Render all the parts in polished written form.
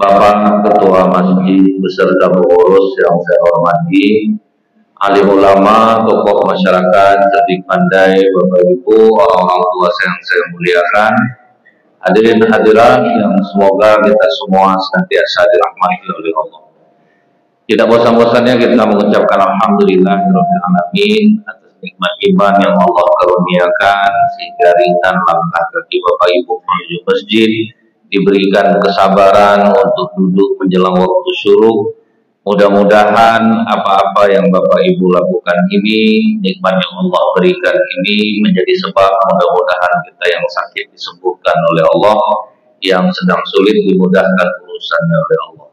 Bapak Ketua Masjid beserta pengurus yang saya hormati, alim ulama, tokoh masyarakat, cerdik pandai, Bapak Ibu, orang-orang tua yang saya muliakan, hadirin hadirat yang semoga kita semua senantiasa dirahmati oleh Allah. Tidak bosan-bosannya kita mengucapkan alhamdulillahirabbil alamin atas nikmat iman yang Allah karuniakan sehingga ringan langkah kaki Bapak Ibu menuju masjid, diberikan kesabaran untuk duduk menjelang waktu syuruk. Mudah-mudahan apa-apa yang Bapak Ibu lakukan ini, nikmat yang Allah berikan ini menjadi sebab mudah-mudahan kita yang sakit disembuhkan oleh Allah, yang sedang sulit dimudahkan urusannya oleh Allah.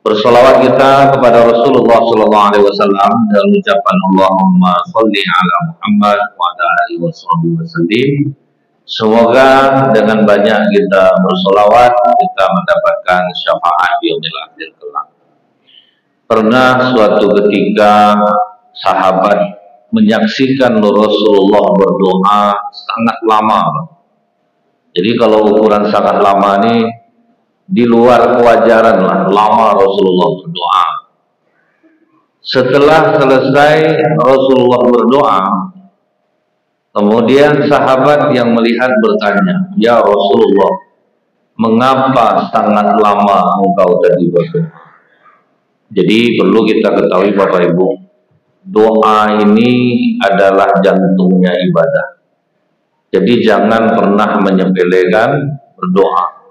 Bersolawat kita kepada Rasulullah SAW dan ucapan Allahumma sholli ala Muhammad wa ala alihi wasallim. Semoga dengan banyak kita bersolawat kita mendapatkan syafaat di yaumil akhir kelak. Pernah suatu ketika sahabat menyaksikan Rasulullah berdoa sangat lama. Jadi kalau ukuran sangat lama ini di luar kewajaran lah, lama Rasulullah berdoa. Setelah selesai Rasulullah berdoa, kemudian sahabat yang melihat bertanya, "Ya Rasulullah, mengapa sangat lama engkau tadi berdoa?" Jadi perlu kita ketahui Bapak Ibu, doa ini adalah jantungnya ibadah. Jadi jangan pernah menyepelekan berdoa.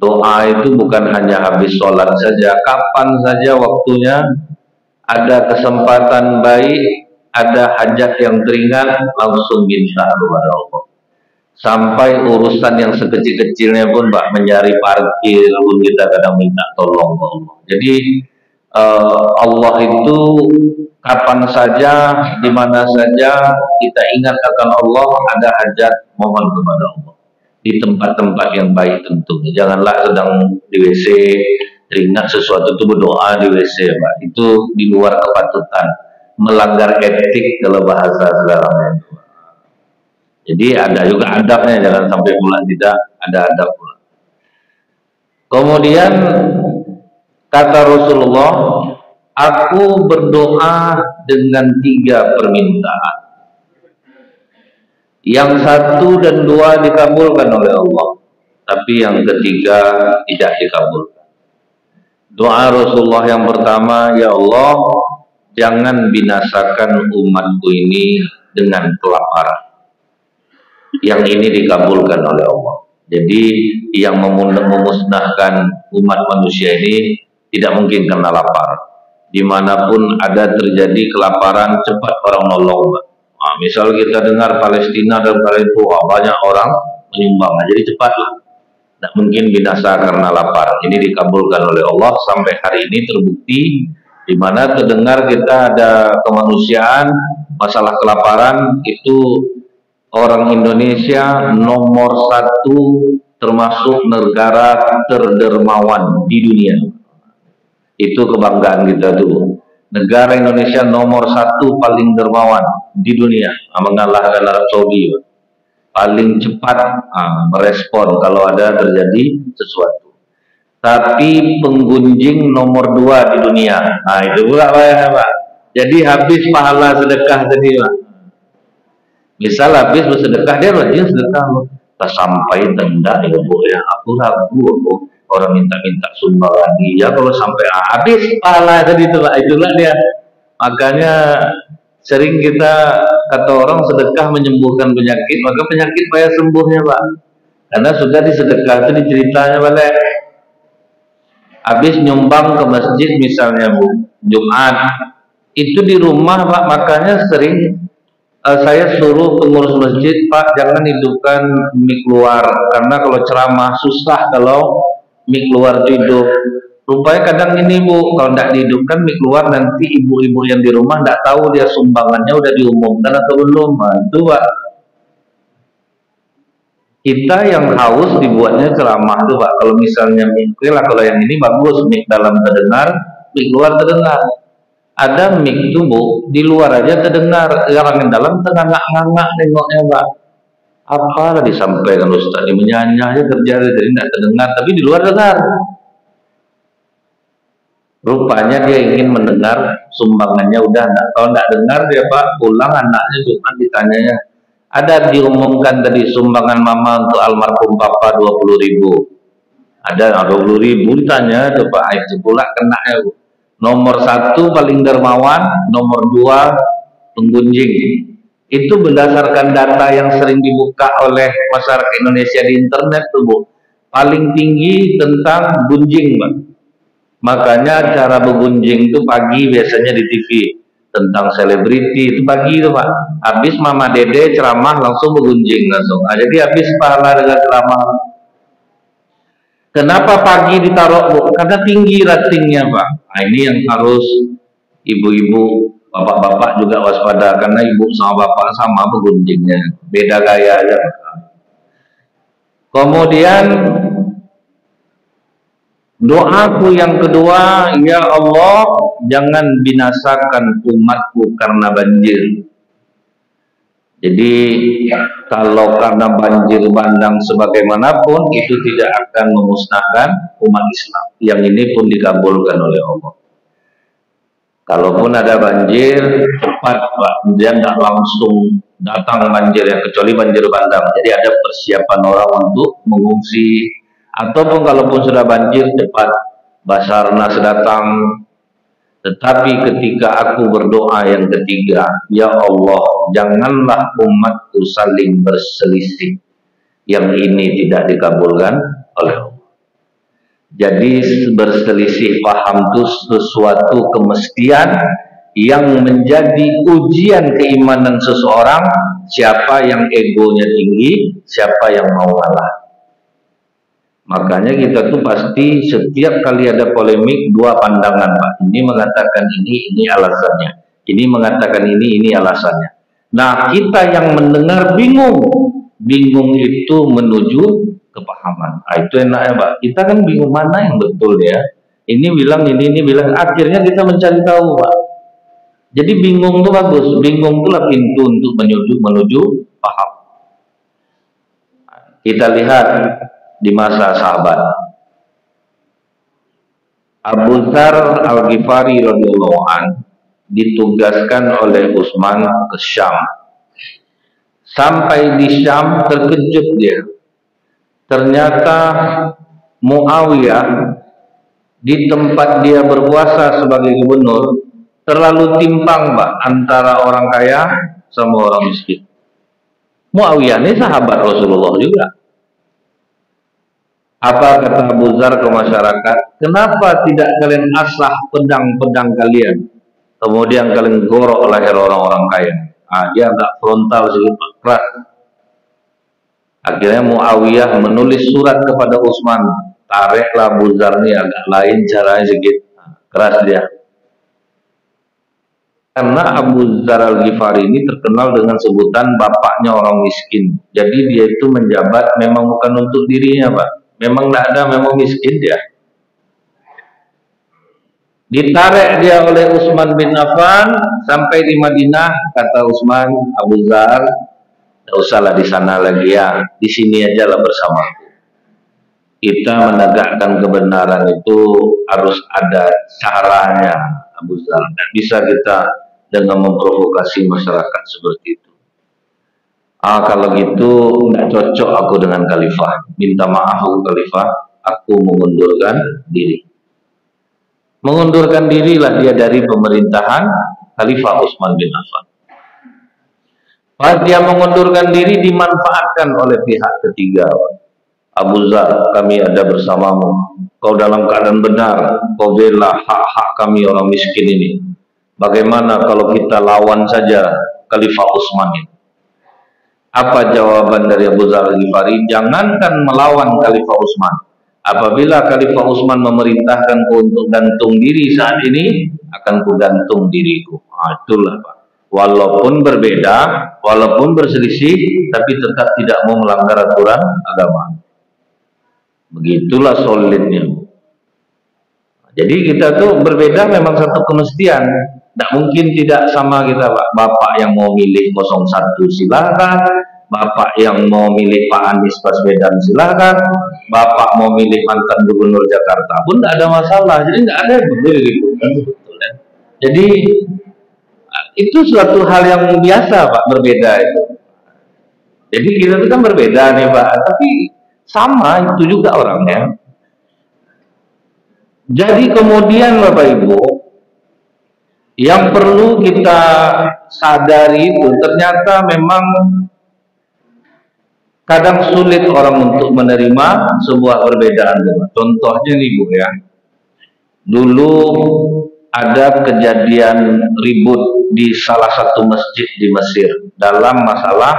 Doa itu bukan hanya habis sholat saja, kapan saja waktunya, ada kesempatan baik, ada hajat yang teringat, langsung minta kepada Allah. Sampai urusan yang sekecil-kecilnya pun, mencari parkir pun kita kadang minta tolong Allah. Jadi Allah itu kapan saja, di mana saja kita ingat akan Allah, ada hajat, mohon kepada Allah. Di tempat-tempat yang baik tentunya. Janganlah sedang di WC teringat sesuatu itu berdoa di WC, Pak. Itu di luar kepatutan, melanggar etik kalau bahasa sekarang. Jadi ada juga adabnya, jangan sampai pula tidak ada adab pula. Kemudian kata Rasulullah, aku berdoa dengan 3 permintaan. Yang 1 dan 2 dikabulkan oleh Allah, tapi yang ketiga tidak dikabulkan. Doa Rasulullah yang pertama, ya Allah, jangan binasakan umatku ini dengan kelaparan. Yang ini dikabulkan oleh Allah. Jadi yang memusnahkan umat manusia ini tidak mungkin karena lapar. Dimanapun ada terjadi kelaparan, cepat orang nolong. Nah, misal kita dengar Palestina dan Palestina banyak orang menyumbang, jadi cepatlah. Tidak mungkin binasa karena lapar. Ini dikabulkan oleh Allah sampai hari ini terbukti, di mana terdengar kita ada kemanusiaan, masalah kelaparan itu orang Indonesia nomor 1 termasuk negara terdermawan di dunia. Itu kebanggaan kita tuh. Negara Indonesia nomor 1 paling dermawan di dunia, mengalahkan Arab Saudi. Paling cepat merespon kalau ada terjadi sesuatu. Tapi penggunjing nomor 2 di dunia. Nah itu pula Pak. Jadi habis pahala sedekah tadi, Pak. Misal habis bersedekah, dia rajin sedekah. Tak sampai tenda ya Bu ya. Aku ragu orang minta-minta sumbangan dia, kalau sampai habis pahala tadi itulah dia. Makanya sering kita kata orang sedekah menyembuhkan penyakit, maka penyakit payah sembuhnya, Pak. Karena sudah disedekah itu diceritanya balik. Habis nyumbang ke masjid misalnya Bu, Jumat, itu di rumah Pak, makanya sering saya suruh pengurus masjid, Pak jangan hidupkan mic luar, karena kalau ceramah susah kalau mic luar hidup. Rupanya kadang ini Bu, kalau tidak dihidupkan mic luar, nanti ibu-ibu yang di rumah tidak tahu dia sumbangannya udah diumumkan atau belum. Itu Pak, kita yang haus dibuatnya ceramah tuh Pak. Kalau misalnya mic lah, kalau yang ini bagus, mic dalam terdengar, mic luar terdengar. Ada mic tuh Bu, di luar aja terdengar, orang yang dalam tengah ngangak nengoknya Pak. Apalah disampaikan Ustaz, ini menyanyi aja kerja jadi tidak terdengar, tapi di luar dengar. Rupanya dia ingin mendengar sumbangannya, udah enggak tahu enggak dengar dia Pak, pulang anaknya cuma ditanyanya, ada diumumkan tadi sumbangan mama untuk almarhum papa 20.000. Ada 20.000 ditanya tuh Pak, itu pula kena ya. Nomor 1 paling dermawan, nomor 2 penggunjing. Itu berdasarkan data yang sering dibuka oleh masyarakat Indonesia di internet tuh Bu. Paling tinggi tentang gunjing Pak. Makanya cara bergunjing itu pagi biasanya di TV. Tentang selebriti itu pagi itu Pak. Habis Mama Dede ceramah langsung bergunjing langsung. Nah, jadi habis pahala dengan ceramah. Kenapa pagi ditaruh Bu? Karena tinggi ratingnya Pak. Nah, ini yang harus ibu-ibu, bapak-bapak juga waspada, karena ibu sama bapak sama bergunjingnya, beda gaya aja. Kemudian doaku yang kedua, ya Allah jangan binasakan umatku karena banjir. Jadi kalau karena banjir bandang sebagaimanapun itu tidak akan memusnahkan umat Islam. Yang ini pun dikabulkan oleh Allah. Kalaupun ada banjir, cepat Pak, dia tidak langsung datang banjir ya, kecuali banjir bandang. Jadi ada persiapan orang untuk mengungsi, ataupun kalaupun sudah banjir cepat Basarnas datang. Tetapi ketika aku berdoa yang ketiga, ya Allah janganlah umatku saling berselisih. Yang ini tidak dikabulkan oleh Allah. Jadi berselisih paham itu sesuatu kemestian yang menjadi ujian keimanan seseorang. Siapa yang egonya tinggi, siapa yang mau kalah. Makanya kita tuh pasti setiap kali ada polemik dua pandangan Pak. Ini mengatakan ini alasannya. Ini mengatakan ini alasannya. Nah kita yang mendengar bingung. Bingung itu menuju kepahaman. Nah, itu enaknya Pak. Kita kan bingung mana yang betul ya. Ini bilang ini bilang. Akhirnya kita mencari tahu Pak. Jadi bingung itu bagus. Bingung itulah pintu untuk menuju paham. Kita lihat di masa sahabat. Abu Dzar Al-Ghifari radhiyallahu an ditugaskan oleh Utsman ke Syam. Sampai di Syam terkejut dia. Ternyata Muawiyah di tempat dia berkuasa sebagai gubernur terlalu timpang Pak antara orang kaya sama orang miskin. Muawiyah ini sahabat Rasulullah juga. Apa kata Abu Dzar ke masyarakat? Kenapa tidak kalian asah pedang-pedang kalian, kemudian kalian gorok leher orang-orang kaya? Nah, dia agak frontal sedikit keras. Akhirnya Muawiyah menulis surat kepada Utsman, tariklah Abu Dzar ini agak lain caranya sedikit, keras dia. Karena Abu Dzar Al-Ghifari ini terkenal dengan sebutan bapaknya orang miskin. Jadi dia itu menjabat memang bukan untuk dirinya Pak. Memang tidak ada, memang miskin dia. Ditarik dia oleh Utsman bin Affan sampai di Madinah. Kata Utsman, Abu Dzar, tidak usahlah di sana lagi ya, di sini aja lah bersamaku. Kita menegakkan kebenaran itu harus ada caranya, Abu Dzar. Tidak bisa kita dengan memprovokasi masyarakat seperti itu. Kalau gitu nggak cocok aku dengan khalifah. Minta maaf aku khalifah, aku mengundurkan diri. Mengundurkan dirilah dia dari pemerintahan Khalifah Utsman bin Affan. Pas dia mengundurkan diri dimanfaatkan oleh pihak ketiga. Abu Dzar, kami ada bersamamu. Kau dalam keadaan benar, kau bela hak-hak kami orang miskin ini. Bagaimana kalau kita lawan saja Khalifah Utsman ini? Apa jawaban dari Abu Dzar Al-Ghifari? Jangankan melawan Khalifah Utsman. Apabila Khalifah Utsman memerintahkanku untuk gantung diri saat ini, akan kugantung diriku. Itulah Pak. Walaupun berbeda, walaupun berselisih, tapi tetap tidak mau melanggar aturan agama. Begitulah solidnya. Jadi kita tuh berbeda memang satu kemestian. Tidak mungkin tidak sama kita Pak. Bapak yang mau milih 01 silakan, Bapak yang mau milih Pak Anies Baswedan silakan, Bapak mau milih mantan gubernur Jakarta pun tidak ada masalah. Jadi nggak ada yang berbeda gitu kan. Jadi itu suatu hal yang biasa Pak, berbeda itu. Jadi kita itu kan berbeda nih Pak, tapi sama itu juga orangnya. Jadi kemudian Bapak Ibu, yang perlu kita sadari itu ternyata memang kadang sulit orang untuk menerima sebuah perbedaan. Contohnya nih Bu ya, dulu ada kejadian ribut di salah satu masjid di Mesir dalam masalah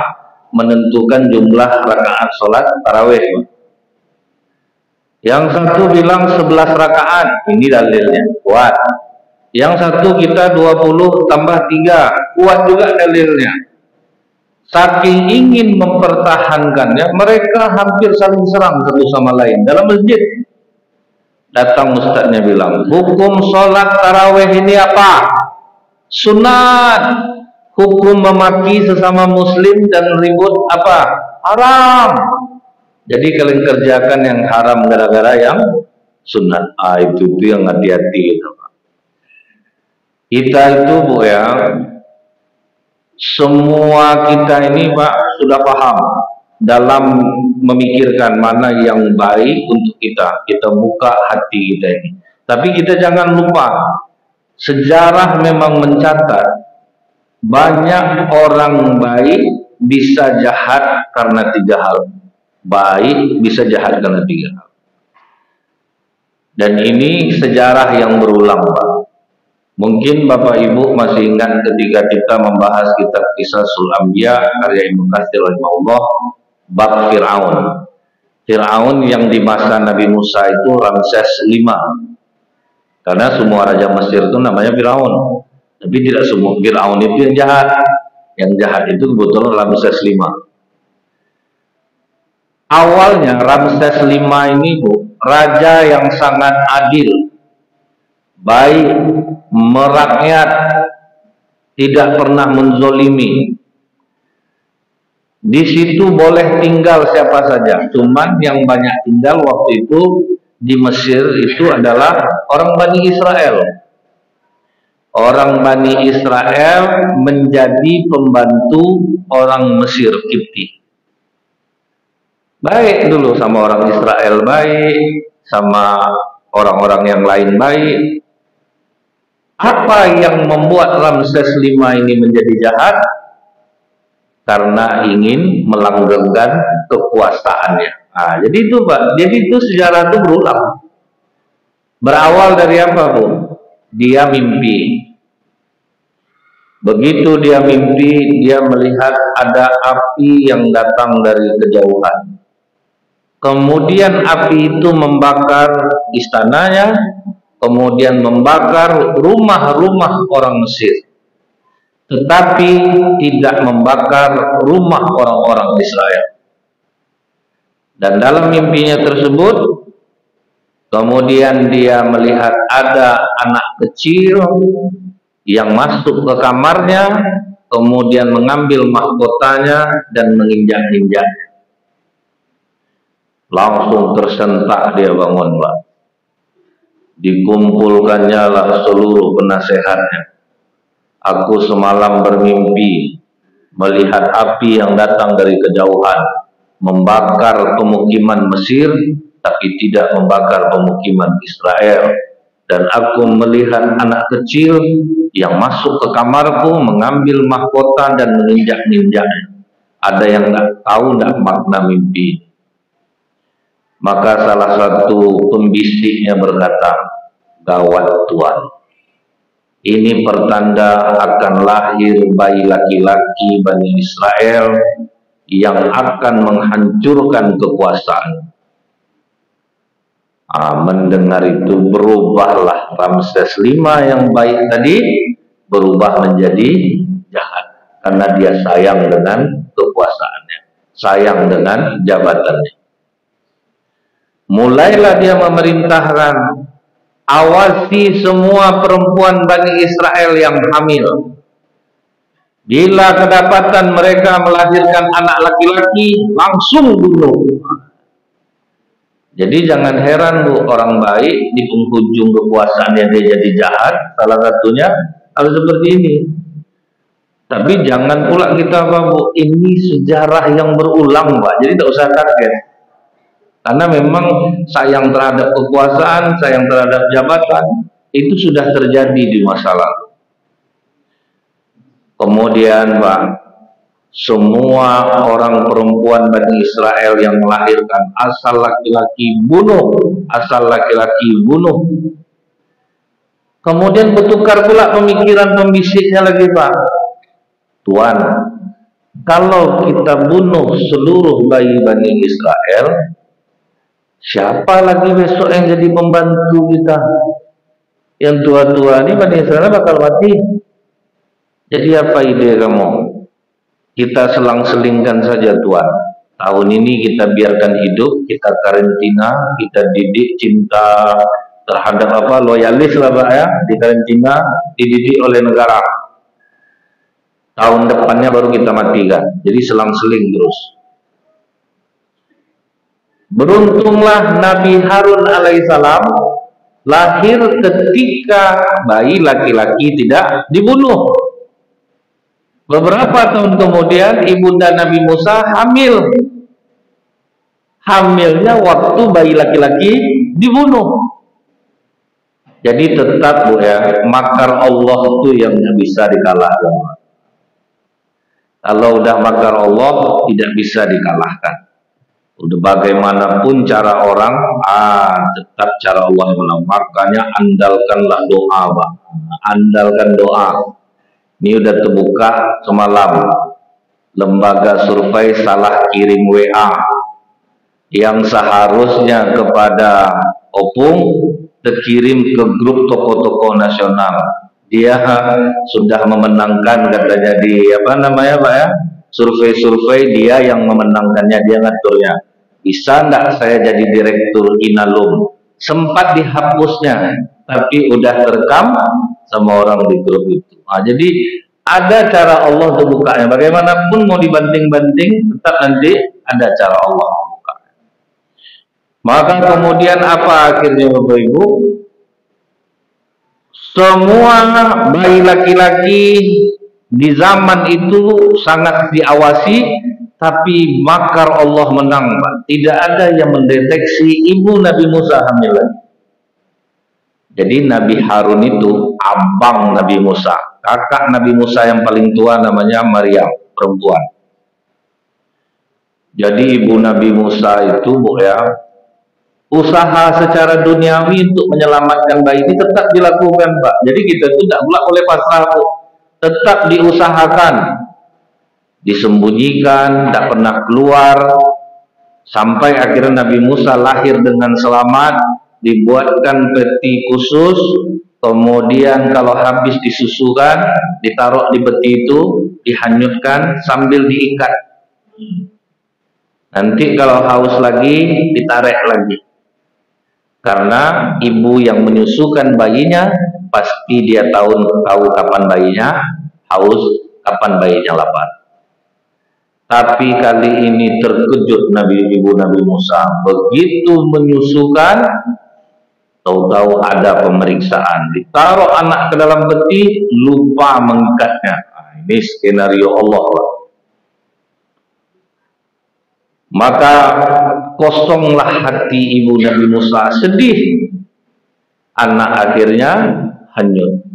menentukan jumlah rakaat sholat tarawih. Yang satu bilang 11 rakaat, ini dalilnya kuat. Yang satu kita 20 tambah 3, kuat juga dalilnya. Saking ingin mempertahankannya, mereka hampir saling serang satu sama lain dalam masjid. Datang ustadznya bilang, hukum sholat tarawih ini apa? Sunat. Hukum memaki sesama muslim dan ribut apa? Haram. Jadi kalian kerjakan yang haram gara-gara yang sunat. Itu yang hati-hati gitu. Kita itu Bu ya, semua kita ini Pak sudah paham dalam memikirkan mana yang baik untuk kita. Kita buka hati kita ini. Tapi kita jangan lupa, sejarah memang mencatat banyak orang baik bisa jahat karena 3 hal. Baik bisa jahat karena 3 hal. Dan ini sejarah yang berulang Pak. Mungkin Bapak Ibu masih ingat ketika kita membahas kitab Qisasul Anbiya karya Ibnu Katsir rahimahullah bab Fir'aun. Fir'aun yang di masa Nabi Musa itu Ramses V. Karena semua raja Mesir itu namanya Fir'aun. Tapi tidak semua Fir'aun itu yang jahat. Yang jahat itu kebetulan Ramses V. Awalnya Ramses V ini Bu, raja yang sangat adil, baik, merakyat, tidak pernah menzolimi. Di situ boleh tinggal siapa saja. Cuman yang banyak tinggal waktu itu di Mesir itu adalah orang Bani Israel. Orang Bani Israel menjadi pembantu orang Mesir Kipti. Baik dulu sama orang Israel, baik sama orang-orang yang lain, baik. Apa yang membuat Ramses V ini menjadi jahat? Karena ingin melanggengkan kekuasaannya. Nah, jadi itu Pak, jadi itu sejarah itu berulang. Berawal dari apa Bu? Dia mimpi. Begitu dia mimpi, dia melihat ada api yang datang dari kejauhan. Kemudian api itu membakar istananya, kemudian membakar rumah-rumah orang Mesir, tetapi tidak membakar rumah orang-orang Israel. Dan dalam mimpinya tersebut, kemudian dia melihat ada anak kecil yang masuk ke kamarnya, kemudian mengambil mahkotanya dan menginjak-injaknya. Langsung tersentak dia bangun Pak. Dikumpulkannya lah seluruh penasehatnya. Aku semalam bermimpi melihat api yang datang dari kejauhan, membakar pemukiman Mesir, tapi tidak membakar pemukiman Israel. Dan aku melihat anak kecil yang masuk ke kamarku, mengambil mahkota dan menginjak-injaknya. Ada yang tidak tahu tidak makna mimpi. Maka salah satu pembisiknya berkata, gawat Tuhan, ini pertanda akan lahir bayi laki-laki Bani Israel yang akan menghancurkan kekuasaan. Mendengar itu berubahlah Ramses V yang baik tadi berubah menjadi jahat karena dia sayang dengan kekuasaannya, sayang dengan jabatannya. Mulailah dia memerintahkan, awasi semua perempuan Bani Israel yang hamil. Bila kedapatan mereka melahirkan anak laki-laki, langsung bunuh. Jadi jangan heran Bu, orang baik di penghujung kekuasaannya dia jadi jahat, salah satunya harus seperti ini. Tapi jangan pula kita Bu, ini sejarah yang berulang Pak, jadi tidak usah kaget. Karena memang sayang terhadap kekuasaan, sayang terhadap jabatan, itu sudah terjadi di masa lalu. Kemudian Pak, semua orang perempuan Bani Israel yang melahirkan, asal laki-laki bunuh, asal laki-laki bunuh. Kemudian bertukar pula pemikiran pembisiknya lagi Pak. Tuan, kalau kita bunuh seluruh bayi Bani Israel, siapa lagi besok yang jadi pembantu kita? Yang tua-tua ini Bani Israel bakal mati. Jadi apa ide kamu? Kita selang-selingkan saja Tuan. Tahun ini kita biarkan hidup, kita karantina, kita didik cinta terhadap loyalis lah Pak ya, di karantina, dididik oleh negara. Tahun depannya baru kita matikan. Jadi selang-seling terus. Beruntunglah Nabi Harun alaihissalam lahir ketika bayi laki-laki tidak dibunuh. Beberapa tahun kemudian ibunda Nabi Musa hamil. Hamilnya waktu bayi laki-laki dibunuh. Jadi tetap Bu ya, makar Allah itu yang bisa dikalahkan. Kalau udah makar Allah tidak bisa dikalahkan. Udah bagaimanapun cara orang, tetap cara Allah yang menang. Makanya andalkanlah doa Pak. Andalkan doa. Ini udah terbuka semalam, lembaga survei salah kirim WA yang seharusnya kepada Opung terkirim ke grup tokoh-tokoh nasional. Dia sudah memenangkan katanya di Pak ya, survei-survei dia yang memenangkannya, dia ngaturnya. Bisa enggak saya jadi direktur Inalum? Sempat dihapusnya, tapi udah terekam sama orang di grup itu. Jadi ada cara Allah untuk bukanya. Bagaimanapun mau dibanting-banting, tetap nanti ada cara Allah buka. Maka kemudian apa akhirnya Bapak Ibu? Semua bayi laki-laki di zaman itu sangat diawasi, tapi makar Allah menang Pak. Tidak ada yang mendeteksi ibu Nabi Musa hamil. Jadi Nabi Harun itu abang Nabi Musa, kakak Nabi Musa yang paling tua namanya Maryam, perempuan. Jadi ibu Nabi Musa itu Bu ya, usaha secara duniawi untuk menyelamatkan bayi ini tetap dilakukan Pak. Jadi kita itu tidak boleh pasrah Bu, tetap diusahakan, disembunyikan, tidak pernah keluar, sampai akhirnya Nabi Musa lahir dengan selamat. Dibuatkan peti khusus, kemudian kalau habis disusukan, ditaruh di peti itu, dihanyutkan sambil diikat. Nanti kalau haus lagi, ditarik lagi. Karena ibu yang menyusukan bayinya, pasti dia tahu kapan bayinya haus, kapan bayinya lapar. Tapi kali ini terkejut ibu Nabi Musa, begitu menyusukan, tahu-tahu ada pemeriksaan, ditaruh anak ke dalam peti, lupa mengikatnya. Ini skenario Allah. Maka kosonglah hati ibu Nabi Musa, sedih. Anak akhirnya hanyut.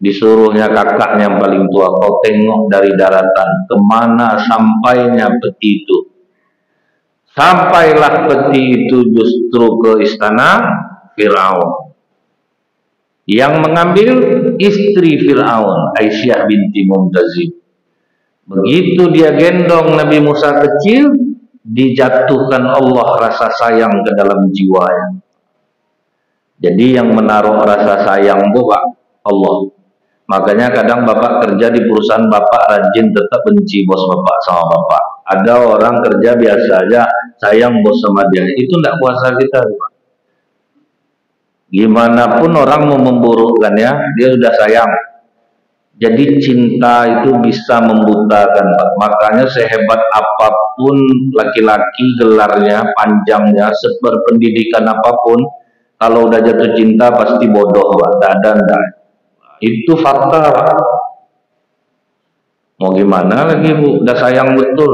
Disuruhnya kakaknya yang paling tua, kau tengok dari daratan kemana sampainya peti itu. Sampailah peti itu justru ke istana Fir'aun. Yang mengambil istri Fir'aun, Aisyah binti Mumtazib. Begitu dia gendong Nabi Musa kecil, dijatuhkan Allah rasa sayang ke dalam jiwanya. Jadi yang menaruh rasa sayang itu Pak, Allah. Makanya kadang Bapak kerja di perusahaan Bapak rajin tetap benci bos Bapak sama Bapak. Ada orang kerja biasa aja sayang bos sama dia, itu tidak kuasa kita Pak. Gimana pun orang mau memburukkan ya, dia sudah sayang. Jadi cinta itu bisa membutakan, Pak. Makanya sehebat apapun laki-laki gelarnya, panjangnya, seberpendidikan apapun, kalau udah jatuh cinta pasti bodoh, Pak. Dadan. Itu fakta, Pak. Mau gimana lagi, Bu? Udah sayang betul.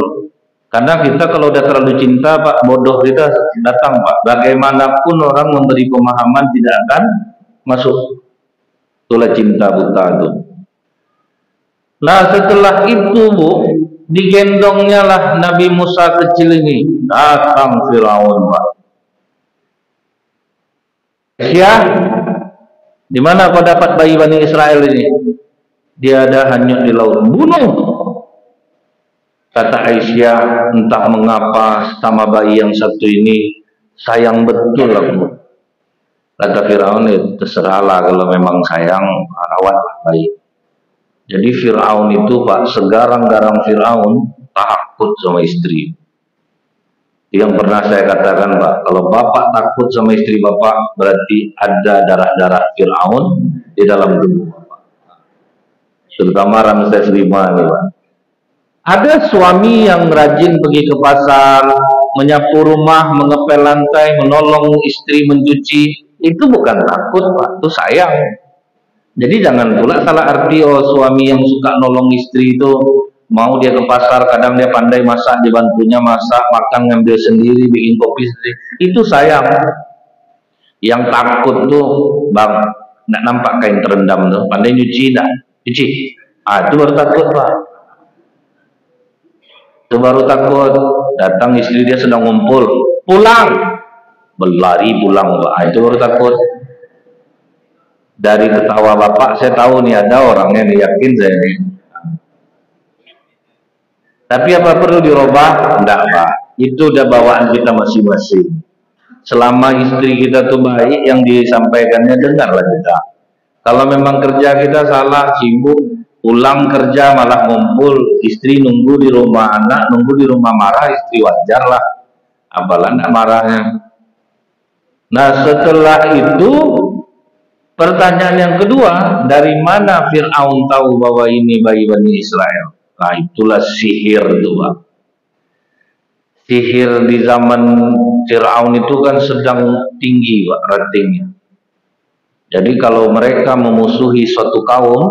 Karena kita kalau udah terlalu cinta, Pak, bodoh kita datang, Pak. Bagaimanapun orang memberi pemahaman tidak akan masuk. Itulah cinta buta itu. Nah setelah itu, Bu, digendongnya lah Nabi Musa kecil ini, datang Firaun, Pak. Aisyah, di mana kau dapat bayi Bani Israel ini? Dia ada hanyut di laut, bunuh. Kata Aisyah, entah mengapa sama bayi yang satu ini sayang betul aku. Kata Firaun, terserahlah kalau memang sayang, rawatlah bayi. Jadi Fir'aun itu, Pak, segarang-garang Fir'aun takut sama istri. Yang pernah saya katakan, Pak, kalau Bapak takut sama istri Bapak, berarti ada darah-darah Fir'aun di dalam tubuh Bapak. Terutama Ramses V nih, Pak. Ada suami yang rajin pergi ke pasar, menyapu rumah, mengepel lantai, menolong istri mencuci. Itu bukan takut, Pak, itu sayang. Jadi jangan pula salah arti, oh suami yang suka nolong istri itu mau dia ke pasar, kadang dia pandai masak, dibantunya masak, makan ngambil sendiri, bikin kopi sendiri. Itu sayang. Yang takut tuh, Bang, nggak nampak kain terendam tuh, pandai nyuci dah, cuci. Itu baru takut, Pak. Itu baru takut. Datang istri dia sedang ngumpul, pulang, berlari pulang, Pak. Itu baru takut. Dari ketawa Bapak saya tahu nih ada orangnya nih, yakin saya nih. Tapi apa perlu dirubah? Enggak, Pak. Itu udah bawaan kita masing-masing. Selama istri kita tuh baik, yang disampaikannya dengarlah kita. Kalau memang kerja kita salah, sibuk, pulang kerja malah ngumpul, istri nunggu di rumah, anak nunggu di rumah marah, istri wajar lah. Apalah enggak marahnya. Nah setelah itu, pertanyaan yang kedua, dari mana Fir'aun tahu bahwa ini bayi Bani Israel? Nah itulah sihir itu, Pak. Sihir di zaman Fir'aun itu kan sedang tinggi, Pak, ratingnya. Jadi kalau mereka memusuhi suatu kaum,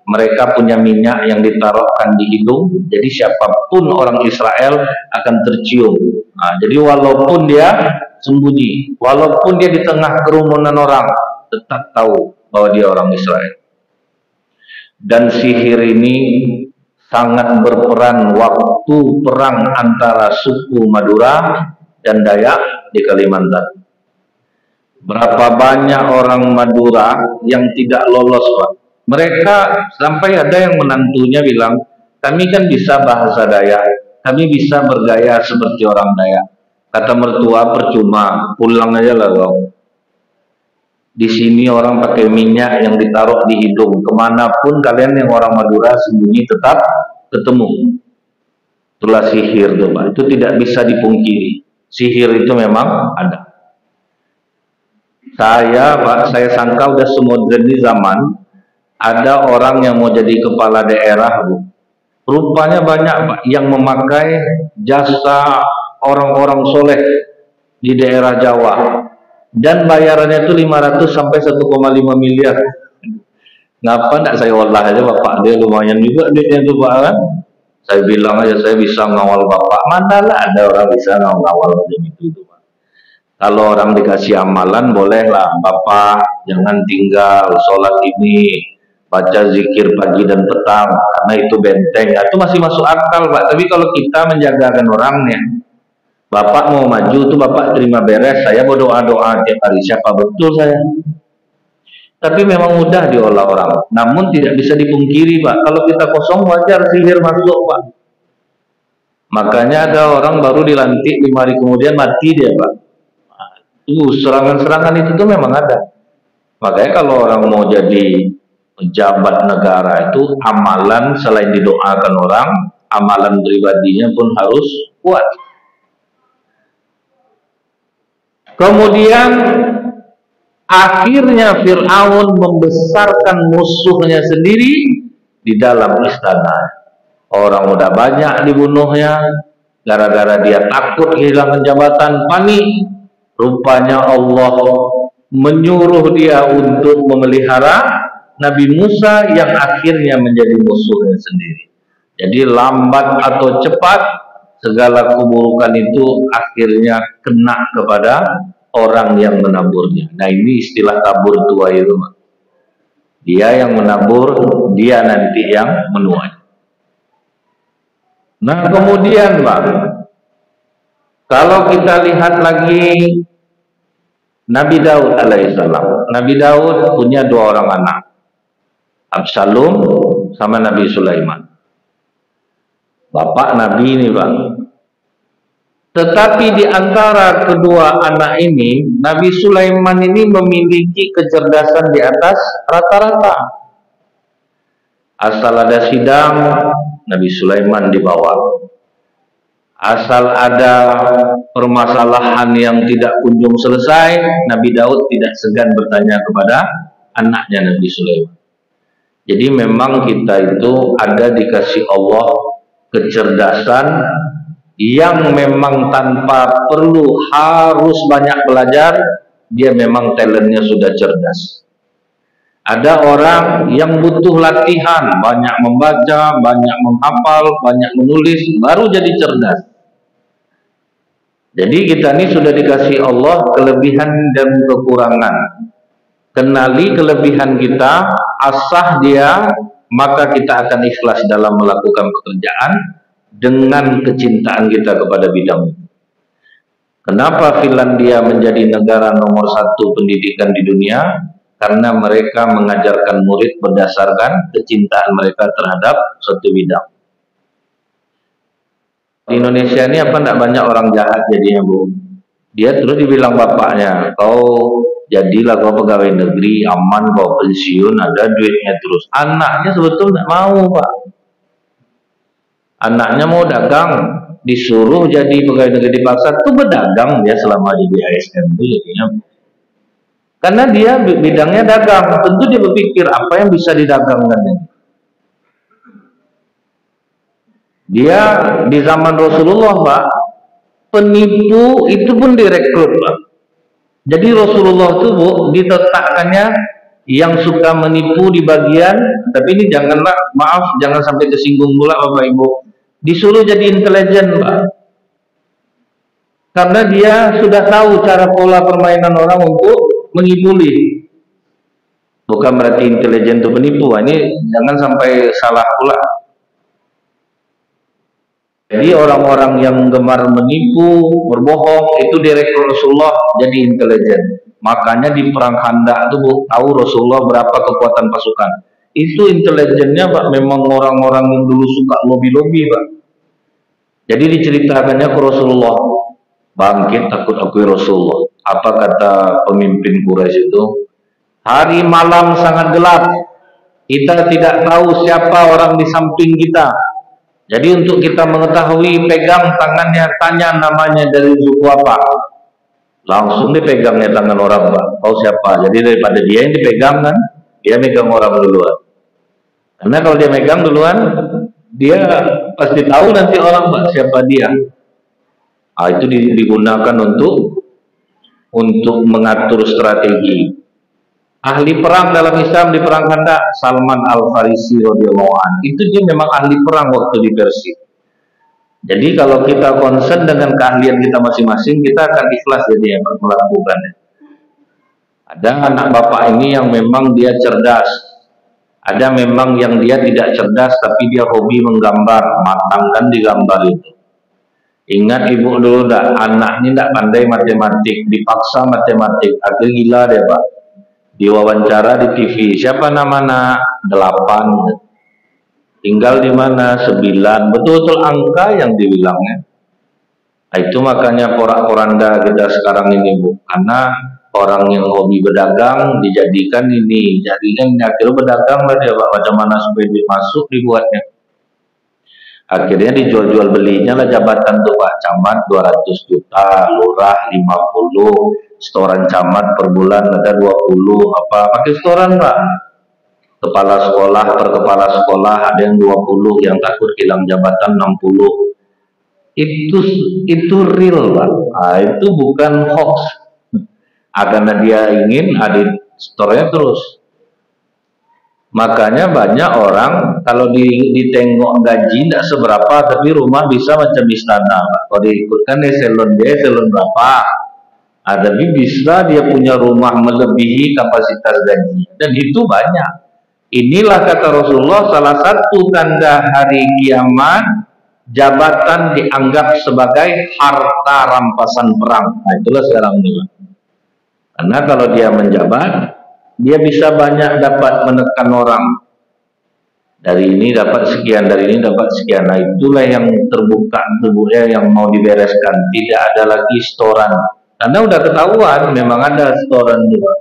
mereka punya minyak yang ditaruhkan di hidung, jadi siapapun orang Israel akan tercium. Nah, jadi walaupun dia sembunyi, walaupun dia di tengah kerumunan orang, tetap tahu bahwa dia orang Israel. Dan sihir ini sangat berperan waktu perang antara suku Madura dan Dayak di Kalimantan. Berapa banyak orang Madura yang tidak lolos, Pak. Mereka sampai ada yang menantunya bilang, kami kan bisa bahasa Dayak, kami bisa bergaya seperti orang Dayak. Kata mertua, percuma, pulang aja lah kau. Di sini orang pakai minyak yang ditaruh di hidung. Kemanapun kalian yang orang Madura sembunyi tetap ketemu. Itulah sihir tuh, Pak. Itu tidak bisa dipungkiri. Sihir itu memang ada. Pak, saya sangka udah semodern di zaman ada orang yang mau jadi kepala daerah, Bu. Rupanya banyak, Pak, yang memakai jasa orang-orang soleh di daerah Jawa. Dan bayarannya itu 500 sampai 1,5 miliar. Ngapa enggak saya olah aja, Bapak? Dia lumayan juga duitnya itu, Pak, kan? Saya bilang aja saya bisa ngawal Bapak. Manalah ada orang bisa ngawal macam itu, Pak. Kalau orang dikasih amalan, bolehlah Bapak jangan tinggal sholat ini, baca zikir pagi dan petang, karena itu benteng. Itu masih masuk akal, Pak. Tapi kalau kita menjagakan orangnya, Bapak mau maju tuh Bapak terima beres, saya mau doa-doa tiap hari, siapa betul saya. Tapi memang mudah diolah orang. Namun tidak bisa dipungkiri, Pak. Kalau kita kosong wajar sihir masuk, Pak. Makanya ada orang baru dilantik 5 hari kemudian mati dia, Pak. Serangan-serangan itu tuh memang ada. Makanya kalau orang mau jadi pejabat negara itu amalan selain didoakan orang, amalan pribadinya pun harus kuat. Kemudian akhirnya Fir'aun membesarkan musuhnya sendiri di dalam istana. Orang udah banyak dibunuhnya, gara-gara dia takut kehilangan jabatan, panik. Rupanya Allah menyuruh dia untuk memelihara Nabi Musa yang akhirnya menjadi musuhnya sendiri. Jadi lambat atau cepat, segala keburukan itu akhirnya kena kepada orang yang menaburnya. Nah, ini istilah tabur tuai itu. Dia yang menabur, dia nanti yang menuai. Nah, kemudian Pak, kalau kita lihat lagi Nabi Daud alaihissalam. Nabi Daud punya dua orang anak, Absalom sama Nabi Sulaiman. Bapak Nabi ini Pak. Tetapi di antara kedua anak ini, Nabi Sulaiman ini memiliki kecerdasan di atas rata-rata. Asal ada sidang, Nabi Sulaiman dibawa. Asal ada permasalahan yang tidak kunjung selesai, Nabi Daud tidak segan bertanya kepada anaknya Nabi Sulaiman. Jadi memang kita itu ada dikasih Allah kecerdasan yang memang tanpa perlu harus banyak belajar, dia memang talentnya sudah cerdas. Ada orang yang butuh latihan, banyak membaca, banyak menghafal, banyak menulis, baru jadi cerdas. Jadi kita ini sudah dikasih Allah kelebihan dan kekurangan. Kenali kelebihan kita, asah dia, maka kita akan ikhlas dalam melakukan pekerjaan dengan kecintaan kita kepada bidang itu. Kenapa Finlandia menjadi negara nomor 1 pendidikan di dunia? Karena mereka mengajarkan murid berdasarkan kecintaan mereka terhadap suatu bidang. Di Indonesia ini apa enggak banyak orang jahat jadinya Bu? Dia terus dibilang bapaknya, kau jadilah kau pegawai negeri, aman kau pensiun, ada duitnya terus. Anaknya sebetulnya enggak mau Pak. Anaknya mau dagang, disuruh jadi pegawai negeri di pasar, itu berdagang dia selama di ASN itu jadinya. Karena dia bidangnya dagang, tentu dia berpikir apa yang bisa didagangkan ini. Dia di zaman Rasulullah Pak, penipu itu pun direkrut Pak. Jadi Rasulullah itu Bu, ditetapkannya yang suka menipu di bagian, tapi ini janganlah, maaf, jangan sampai tersinggung pula Bapak Ibu, disuruh jadi intelijen Pak. Karena dia sudah tahu cara pola permainan orang untuk mengibuli. Bukan berarti intelijen itu penipu, ini jangan sampai salah pula. Jadi orang-orang yang gemar menipu, berbohong, itu direkrut Rasulullah jadi intelijen. Makanya di perang Khandaq itu tahu Rasulullah berapa kekuatan pasukan. Itu intelijennya Pak, memang orang-orang yang dulu suka lobby-lobby Pak. Jadi diceritakannya ke Rasulullah, bangkit takut akui Rasulullah. Apa kata pemimpin Quraisy itu? Hari malam sangat gelap, kita tidak tahu siapa orang di samping kita. Jadi untuk kita mengetahui, pegang tangannya, tanya namanya dari suku apa. Langsung dipegangnya tangan orang Pak, tahu siapa. Jadi daripada dia yang dipegang kan, dia megang orang duluan. Karena kalau dia megang duluan, dia pasti tahu nanti orang Pak siapa dia. Nah, itu digunakan untuk mengatur strategi. Ahli perang dalam Islam di perang Khandaq, Salman Al-Farisi radhiyallahu anhu. Itu dia memang ahli perang waktu di Persia. Jadi kalau kita concern dengan keahlian kita masing-masing, kita akan ikhlas jadi yang melakukannya. Ada anak bapak ini yang memang dia cerdas. Ada memang yang dia tidak cerdas, tapi dia hobi menggambar, matangkan di gambar itu. Ingat ibu dulu dah, anak ini tidak pandai matematik, dipaksa matematik, akhirnya gila dia Pak. Diwawancara di TV, siapa nama anak? 8. Tinggal di mana? 9. Betul-betul angka yang dibilangnya. Nah, itu makanya porak-poranda kita sekarang ini Bu, karena orang yang hobi berdagang dijadikan ini, jadikan akhirnya berdagang lah dia Pak, macam mana supaya duit masuk dibuatnya. Akhirnya dijual-jual belinya lah jabatan tuh Pak, camat 200 juta, lurah 50, setoran camat per bulan ada 20, apa pakai setoran Pak. kepala sekolah per kepala sekolah ada yang 20 yang takut hilang jabatan 60. Itu real, Pak. Nah, itu bukan hoax. Karena dia ingin ada store-nya terus. Makanya banyak orang kalau ditengok gaji tidak seberapa, tapi rumah bisa macam istana, Pak. Kalau diikutkan eselon dia eselon berapa, tapi bisa dia punya rumah melebihi kapasitas gaji, dan itu banyak. Inilah kata Rasulullah, salah satu tanda hari kiamat, jabatan dianggap sebagai harta rampasan perang. Nah, itulah sekarang ini. Karena kalau dia menjabat, dia bisa banyak dapat menekan orang. Dari ini dapat sekian, dari ini dapat sekian. Nah, itulah yang terbuka yang mau dibereskan. Tidak ada lagi setoran. Karena udah ketahuan memang ada setoran juga.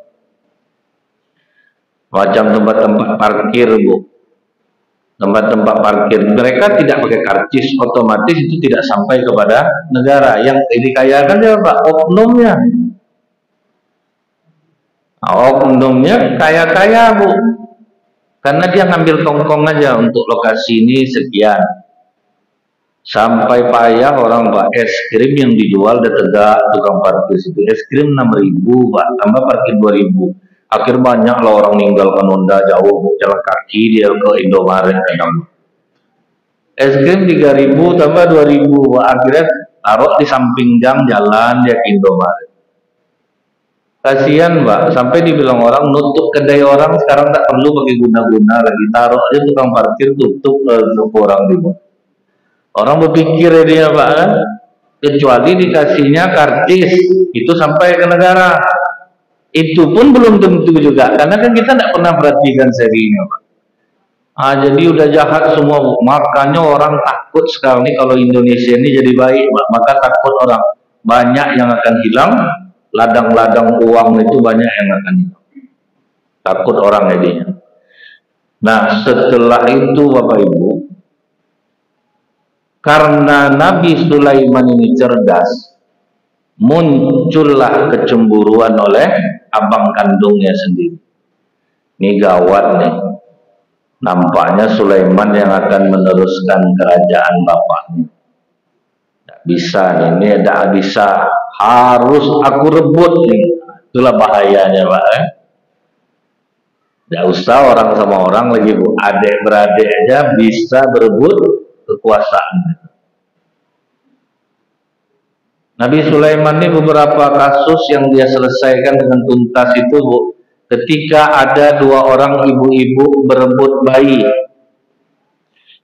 Macam tempat-tempat parkir, Bu. Tempat-tempat parkir mereka tidak pakai karcis, otomatis itu tidak sampai kepada negara. Yang dikayakan ya Pak, oknumnya. Oknumnya kaya-kaya, Bu, karena dia ngambil tongkong aja untuk lokasi ini sekian. Sampai payah orang, Pak, es krim yang dijual udah tegak tukang parkir situ, es krim 6.000, Pak, tambah parkir 2.000. Akhir banyak lah orang meninggalkan Honda jauh jalan kaki dia ke Indomaret kadang. Es krim 3.000 tambah 2.000, Pak, akhirnya taruh di samping jam jalan dia ke Indomaret. Kasihan, Pak, sampai dibilang orang nutup kedai orang sekarang tak perlu pakai guna-guna lagi, taruh aja tukang parkir tutup orang dibuat. Orang berpikir dia, Pak, kan? Kecuali dikasihnya karcis itu sampai ke negara, itu pun belum tentu juga, karena kan kita tidak pernah perhatikan serinya, Pak. Jadi udah jahat semua, Bu. Makanya orang takut sekarang ini kalau Indonesia ini jadi baik, Pak. Maka takut orang banyak yang akan hilang. Ladang-ladang uang itu banyak yang akan hilang. Takut orang jadinya. Nah, setelah itu Bapak Ibu, karena Nabi Sulaiman ini cerdas, muncullah kecemburuan oleh abang kandungnya sendiri. Ini gawat nih. Nampaknya Sulaiman yang akan meneruskan kerajaan bapaknya. Tidak bisa nih, ini tidak bisa. Harus aku rebut nih. Itulah bahayanya, Pak. Tidak usah orang sama orang lagi, Bu. Adik beradik aja bisa berebut kekuasaan. Nabi Sulaiman ini beberapa kasus yang dia selesaikan dengan tuntas itu, Bu. Ketika ada dua orang ibu-ibu berebut bayi.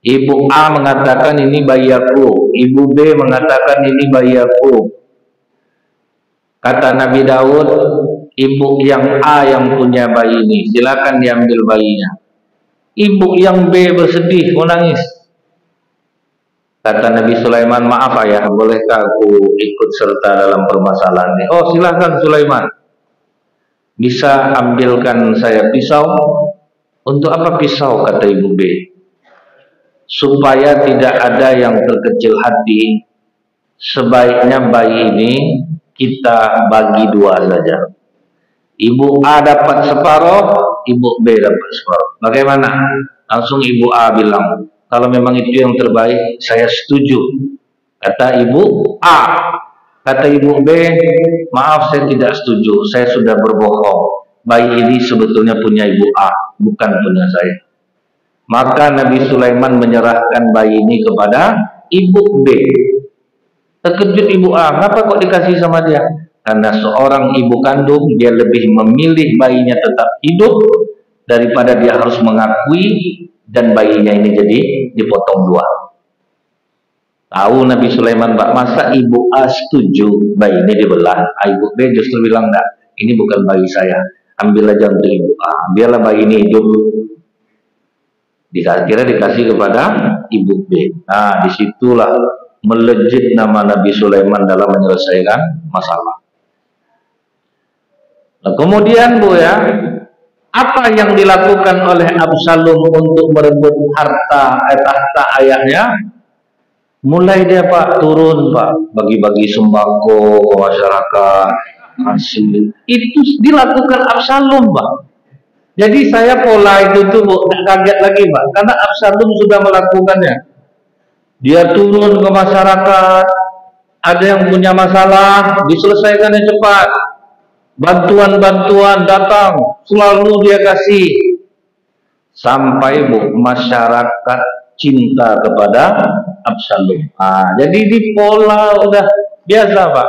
Ibu A mengatakan ini bayi aku, ibu B mengatakan ini bayi aku. Kata Nabi Daud, ibu yang A yang punya bayi ini, silakan diambil bayinya. Ibu yang B bersedih, menangis. Kata Nabi Sulaiman, maaf ayah, bolehkah aku ikut serta dalam permasalahan ini? Oh, silakan Sulaiman. Bisa ambilkan saya pisau? Untuk apa pisau? Kata ibu B. Supaya tidak ada yang terkecil hati, sebaiknya bayi ini kita bagi dua saja. Ibu A dapat separuh, ibu B dapat separuh. Bagaimana? Langsung ibu A bilang, kalau memang itu yang terbaik, saya setuju. Kata ibu A. Kata ibu B, maaf saya tidak setuju, saya sudah berbohong. Bayi ini sebetulnya punya ibu A, bukan punya saya. Maka Nabi Sulaiman menyerahkan bayi ini kepada ibu B. Terkejut ibu A, kenapa kok dikasih sama dia? Karena seorang ibu kandung, dia lebih memilih bayinya tetap hidup daripada dia harus mengakui dan bayinya ini jadi dipotong dua. Tahu Nabi Sulaiman, Pak, masa ibu A setuju bayi ini dibelah? Ibu B justru bilang, enggak, ini bukan bayi saya, ambil aja untuk ibu A, biarlah bayi ini hidup. Dikira dikasih kepada ibu B. Nah, disitulah melejit nama Nabi Sulaiman dalam menyelesaikan masalah. Nah, kemudian, Bu, ya, apa yang dilakukan oleh Absalom untuk merebut tahta ayahnya? Mulai dia, Pak, turun, Pak, bagi-bagi sembako ke masyarakat. Itu dilakukan Absalom, Pak. Jadi saya pola itu tuh nggak kaget lagi Pak, karena Absalom sudah melakukannya. Dia turun ke masyarakat, ada yang punya masalah, diselesaikannya cepat. Bantuan-bantuan datang, selalu dia kasih. Sampai masyarakat cinta kepada Absalom. Jadi di pola udah biasa Pak.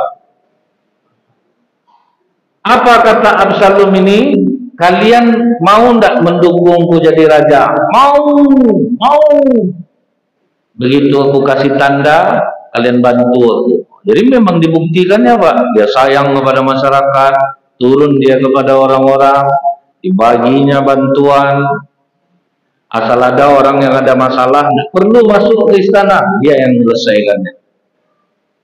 Apa kata Absalom ini? Kalian mau ndak mendukungku jadi raja? Mau, mau. Begitu aku kasih tanda, kalian bantu aku. Jadi memang dibuktikannya Pak, dia sayang kepada masyarakat, turun dia kepada orang-orang, dibaginya bantuan. Asal ada orang yang ada masalah, perlu masuk ke istana, dia yang menyelesaikannya.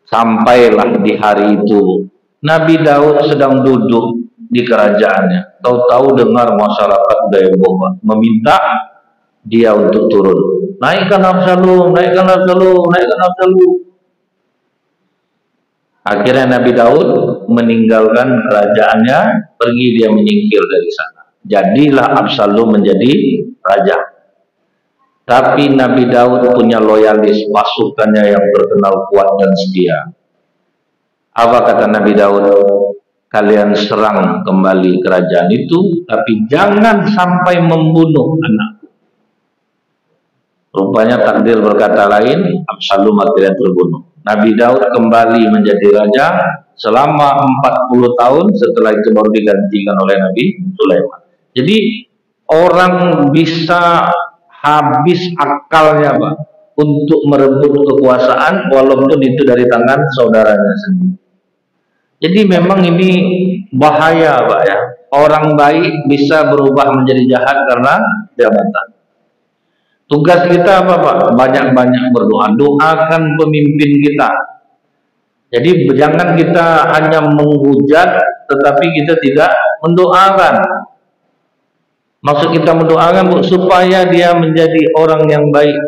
Sampailah di hari itu, Nabi Daud sedang duduk di kerajaannya. Tahu-tahu dengar masyarakat Daebah meminta dia untuk turun. Naikkan Absalom, naikkan Absalom, naikkan Absalom. Akhirnya Nabi Daud meninggalkan kerajaannya, pergi dia menyingkir dari sana. Jadilah Absalom menjadi raja. Tapi Nabi Daud punya loyalis, pasukannya yang terkenal kuat dan setia. Apa kata Nabi Daud? Kalian serang kembali kerajaan itu, tapi jangan sampai membunuh anakku. Rupanya takdir berkata lain, Absalom akhirnya terbunuh. Nabi Daud kembali menjadi raja selama 40 tahun, setelah itu baru digantikan oleh Nabi Sulaiman. Jadi orang bisa habis akalnya Pak untuk merebut kekuasaan walaupun itu dari tangan saudaranya sendiri. Jadi memang ini bahaya Pak ya. Orang baik bisa berubah menjadi jahat karena jabatan. Tugas kita apa Pak? Banyak-banyak berdoa. Doakan pemimpin kita. Jadi jangan kita hanya menghujat tetapi kita tidak mendoakan. Maksud kita mendoakan supaya dia menjadi orang yang baik.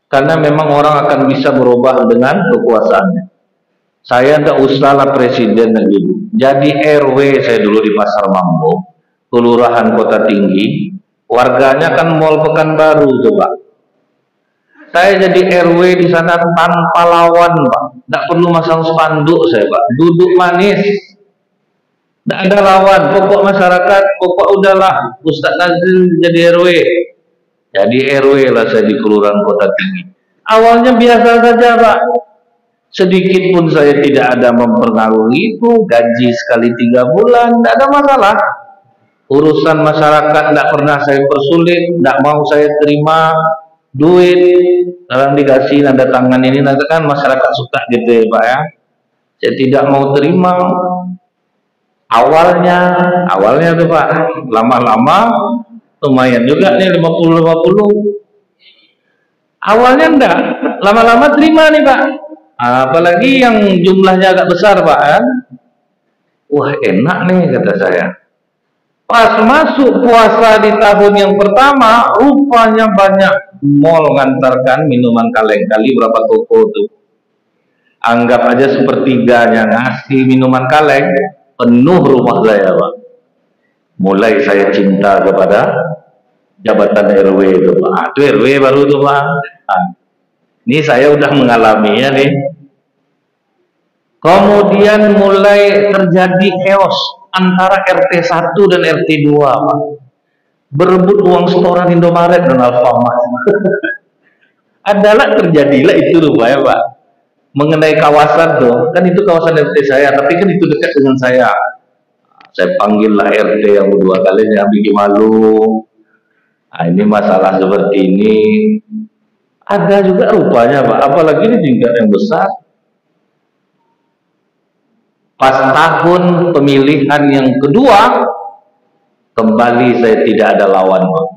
Karena memang orang akan bisa berubah dengan kekuasaannya. Saya tidak usahlah presiden lagi. Jadi RW saya dulu di Pasar Mambo, Kelurahan Kota Tinggi, warganya kan Mall Pekanbaru coba. Saya jadi RW di sana tanpa lawan Pak. Tidak perlu masang spanduk saya Pak. Duduk manis. Tidak ada lawan, pokok masyarakat, pokok udahlah Ustadz Nazil jadi RW. Jadi RW lah saya di Kelurahan Kota Tinggi. Awalnya biasa saja Pak. Sedikit pun saya tidak ada mempengaruhi itu, gaji sekali 3 bulan, tidak ada masalah. Urusan masyarakat tidak pernah saya persulit, tidak mau saya terima duit. Kalau dikasih nada tangan ini, nanti kan masyarakat suka gitu ya Pak ya. Saya tidak mau terima. Awalnya tuh Pak, lama-lama lumayan juga nih 50-50. Awalnya enggak, lama-lama terima nih Pak. Apalagi yang jumlahnya agak besar Pak kan. Wah enak nih kata saya. Pas masuk puasa di tahun yang pertama, rupanya banyak mall ngantarkan minuman kaleng. Kali berapa toko tuh. Anggap aja sepertiganya ngasih minuman kaleng. Penuh rumah saya Pak. Mulai saya cinta kepada jabatan RW itu Pak. Itu RW baru tuh Pak. Ini saya udah mengalaminya nih. Kemudian mulai terjadi chaos antara RT 1 dan RT 2 Pak. Berebut uang setoran Indomaret dan Alfamart. Adalah terjadilah itu rupanya Pak. Mengenai kawasan tuh, kan itu kawasan RT saya, tapi kan itu dekat dengan saya. Saya panggillah RT yang kedua kali, yang bikin malu. Ini masalah seperti ini. Ada juga rupanya Pak, apalagi ini tingkat yang besar. Pas tahun pemilihan yang kedua, kembali saya tidak ada lawan Pak.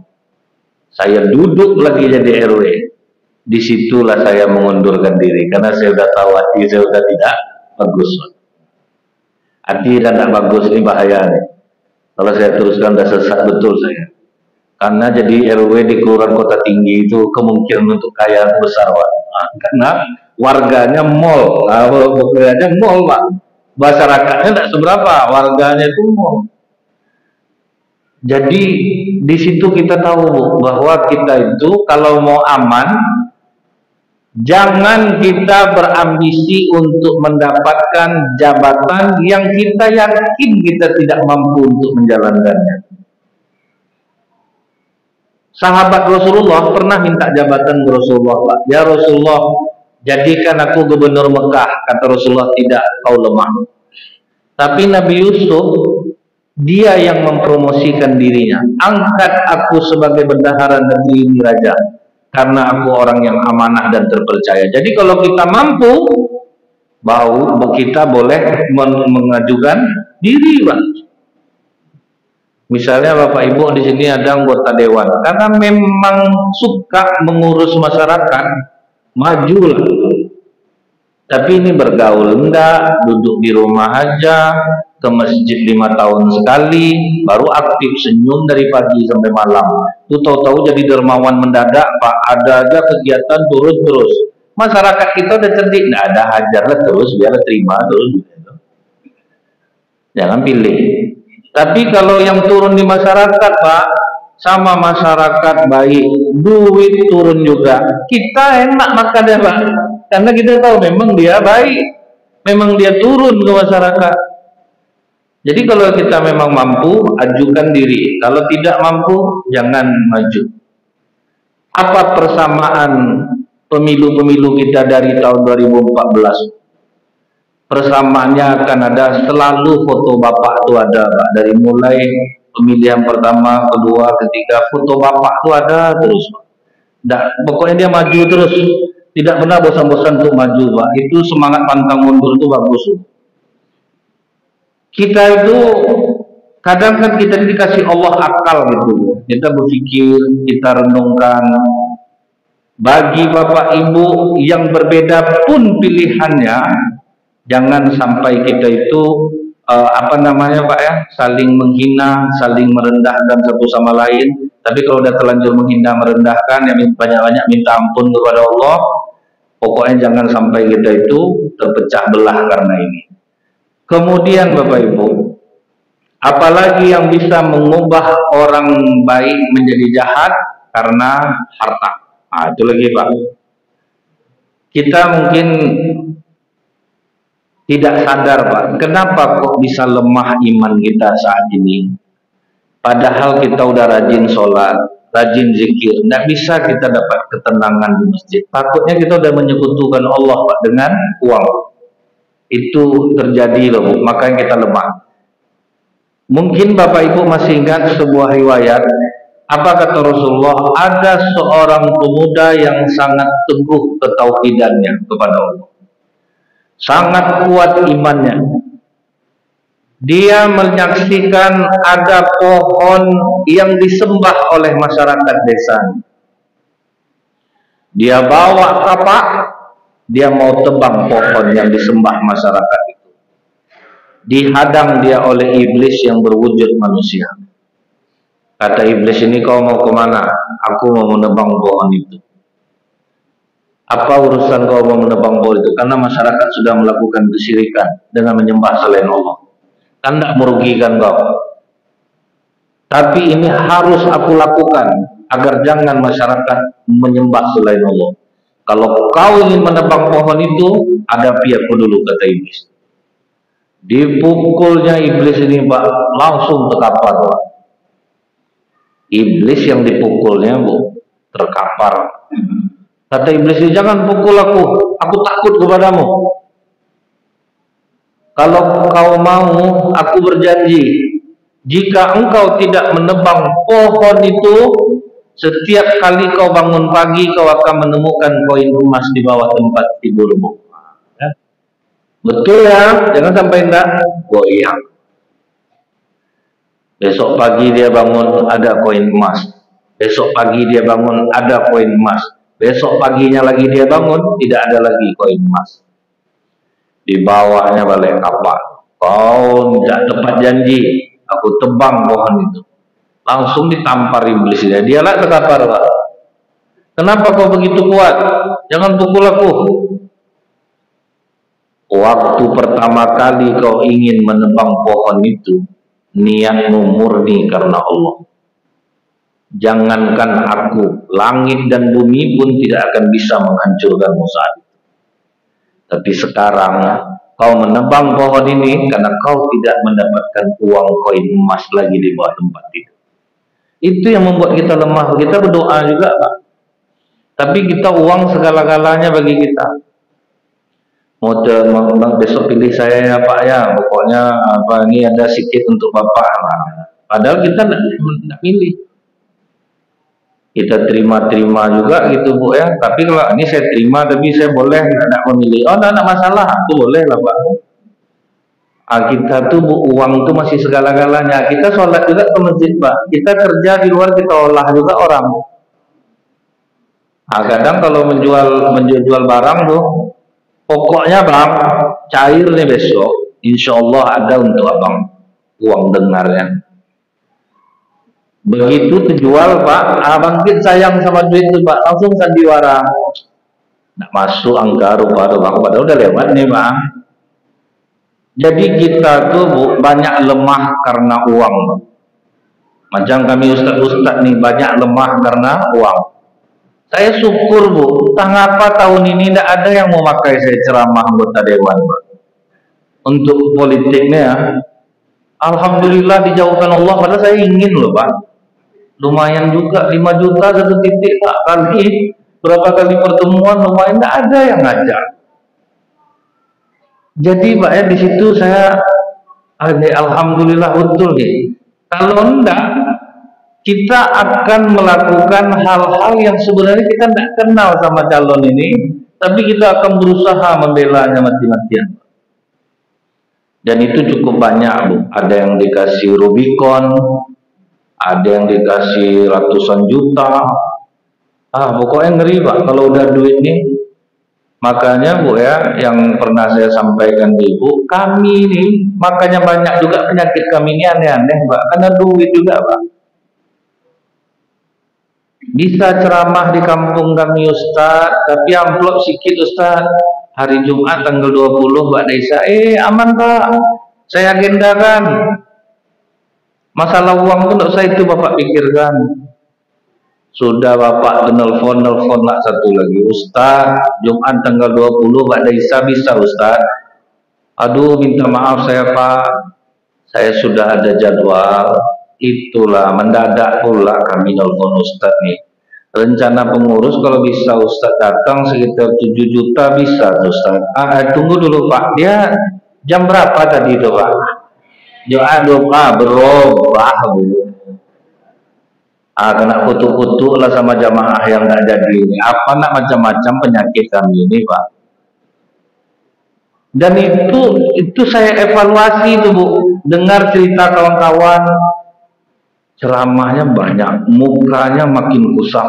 Saya duduk lagi jadi RW. Disitulah saya mengundurkan diri karena saya sudah tahu hati saya sudah tidak bagus. Hati dan tidak bagus ini bahaya nih. Kalau saya teruskan sudah sesat betul saya. Karena jadi RW di Kelurahan Kota Tinggi itu kemungkinan untuk kaya besar Pak. Karena warganya mall, warganya mall Pak. Masyarakatnya tidak seberapa, warganya itu mall. Jadi di situ kita tahu Bu, bahwa kita itu kalau mau aman, jangan kita berambisi untuk mendapatkan jabatan yang kita yakin kita tidak mampu untuk menjalankannya. Sahabat Rasulullah pernah minta jabatan ke Rasulullah, Pak. Ya Rasulullah, jadikan aku gubernur Mekah. Kata Rasulullah, tidak, kau lemah. Tapi Nabi Yusuf, dia yang mempromosikan dirinya. Angkat aku sebagai bendahara negeri ini raja, karena aku orang yang amanah dan terpercaya. Jadi kalau kita mampu, kita boleh mengajukan diri, Pak. Misalnya Bapak Ibu di sini ada anggota dewan, karena memang suka mengurus masyarakat, majulah. Tapi ini bergaul enggak, duduk di rumah aja, ke masjid 5 tahun sekali, baru aktif senyum dari pagi sampai malam. Itu tahu-tahu jadi dermawan mendadak, Pak. Ada aja kegiatan turun terus. Masyarakat kita udah cerdik, nggak ada, hajarlah terus, biar terima terus. Jangan pilih. Tapi kalau yang turun di masyarakat, Pak, sama masyarakat baik, duit turun juga. Kita enak makannya, Pak, karena kita tahu memang dia baik, memang dia turun ke masyarakat. Jadi kalau kita memang mampu, ajukan diri. Kalau tidak mampu, jangan maju. Apa persamaan pemilu-pemilu kita dari tahun 2014? Persamaannya akan ada, selalu foto Bapak itu ada, Pak. Dari mulai pemilihan pertama, kedua, ketiga, foto Bapak itu ada terus, Pak. Pokoknya dia maju terus, tidak pernah bosan-bosan untuk maju, Pak. Itu semangat pantang mundur itu bagus. Kita itu kadang kan kita dikasih Allah akal gitu, kita berpikir, kita renungkan. Bagi Bapak Ibu yang berbeda pun pilihannya, jangan sampai kita itu Pak ya, saling menghina, saling merendahkan satu sama lain. Tapi kalau udah terlanjur menghina, merendahkan, yang banyak-banyak minta ampun kepada Allah. Pokoknya jangan sampai kita itu terpecah belah karena ini. Kemudian Bapak Ibu, apalagi yang bisa mengubah orang baik menjadi jahat karena harta. Nah, itu lagi, Pak. Kita mungkin tidak sadar, Pak, kenapa kok bisa lemah iman kita saat ini. Padahal kita udah rajin sholat, rajin zikir, nggak bisa kita dapat ketenangan di masjid. Takutnya kita udah menyekutukan Allah, Pak, dengan uang. Itu terjadi loh, makanya kita lemah. Mungkin Bapak Ibu masih ingat sebuah riwayat, apa kata Rasulullah? Ada seorang pemuda yang sangat teguh ketauhidannya kepada Allah, sangat kuat imannya. Dia menyaksikan ada pohon yang disembah oleh masyarakat desa. Dia bawa kapak, dia mau tebang pohon yang disembah masyarakat itu. Dihadang dia oleh iblis yang berwujud manusia. Kata iblis ini, kau mau kemana? Aku mau menebang pohon itu. Apa urusan kau mau menebang pohon itu? Karena masyarakat sudah melakukan kesyirikan dengan menyembah selain Allah. Kan tidak merugikan kau. Tapi ini harus aku lakukan agar jangan masyarakat menyembah selain Allah. Kalau kau ingin menebang pohon itu, hadapi aku dulu, kata iblis. Dipukulnya iblis ini, Pak, langsung terkapar, Pak. Iblis yang dipukulnya, Bu, terkapar. Kata iblis ini, jangan pukul aku takut kepadamu. Kalau kau mau, aku berjanji, jika engkau tidak menebang pohon itu, setiap kali kau bangun pagi, kau akan menemukan koin emas di bawah tempat tidurmu. Ya. Betul ya, jangan sampai enggak goyang. Besok pagi dia bangun, ada koin emas. Besok pagi dia bangun, ada koin emas. Besok paginya lagi dia bangun, tidak ada lagi koin emas. Di bawahnya balik kapak. Kau tidak tepat janji, aku tebang pohon itu. Langsung ditampar iblis dia. Dialah terkapar, Pak. Kenapa kau begitu kuat? Jangan pukul aku. Waktu pertama kali kau ingin menebang pohon itu, niatmu murni karena Allah. Jangankan aku, langit dan bumi pun tidak akan bisa menghancurkanmu saat itu. Tapi sekarang kau menebang pohon ini karena kau tidak mendapatkan uang koin emas lagi di bawah tempat itu. Itu yang membuat kita lemah. Kita berdoa juga, Pak. Tapi kita uang segala-galanya bagi kita. Mau besok pilih saya ya Pak ya. Pokoknya apa ini ada sedikit untuk Bapak. Padahal kita tidak pilih. Kita terima-terima juga gitu Bu ya. Tapi kalau ini saya terima tapi saya boleh tidak memilih. Oh tidak masalah. Itu boleh lah Pak. Kita tuh uang itu masih segala-galanya. Kita sholat juga ke masjid Pak. Kita kerja di luar kita olah juga orang. Kadang kalau menjual barang tuh, pokoknya Bang cair nih besok, insya Allah ada untuk Abang uang dengarnya. Begitu terjual Pak, Abang sayang sama duit itu Pak, langsung sandiwara. Nggak masuk angka rupa-rupa Bang, padahal udah lewat nih Bang. Jadi kita tuh banyak lemah karena uang. Macam kami ustaz-ustaz nih banyak lemah karena uang. Saya syukur Bu, entah ngapa tahun ini tidak ada yang mau pakai saya ceramah anggota dewan Pak. Untuk politiknya ya. Alhamdulillah dijauhkan Allah, padahal saya ingin loh Pak. Lumayan juga 5 juta satu titik Pak, kali berapa kali pertemuan lumayan, tidak ada yang ngajak. Jadi Pak ya di situ saya alhamdulillah betul nih. Kalau enggak kita akan melakukan hal-hal yang sebenarnya kita tidak kenal sama calon ini, tapi kita akan berusaha membelanya mati-matian. Dan itu cukup banyak Bu. Ada yang dikasih Rubicon, ada yang dikasih ratusan juta. Pokoknya ngeri Pak kalau udah duit nih. Makanya Bu ya, yang pernah saya sampaikan ke Ibu, kami ini makanya banyak juga penyakit kami ini aneh-aneh Pak, karena duit juga Pak. Bisa ceramah di kampung kami Ustaz, tapi amplop sikit Ustaz. Hari Jumat tanggal 20 Mbak Desa, aman Pak, saya agendakan. Masalah uang pun tidak usah itu Bapak pikirkan. Sudah Bapak nelfon nak satu lagi, Ustaz, Jumat tanggal 20 Mbak Desa bisa Ustaz? Aduh minta maaf saya Pak, saya sudah ada jadwal. Itulah mendadak pula kami nelfon Ustaz nih. Rencana pengurus kalau bisa Ustaz datang sekitar 7 juta bisa Ustaz. Tunggu dulu Pak, dia jam berapa tadi itu Pak? Berubah Bu. Kena kutuk-kutuk lah sama jamaah yang nggak jadi ini. Apa nak macam-macam penyakit kami ini Pak. Dan itu saya evaluasi itu Bu. Dengar cerita kawan-kawan, ceramahnya banyak, mukanya makin kusam,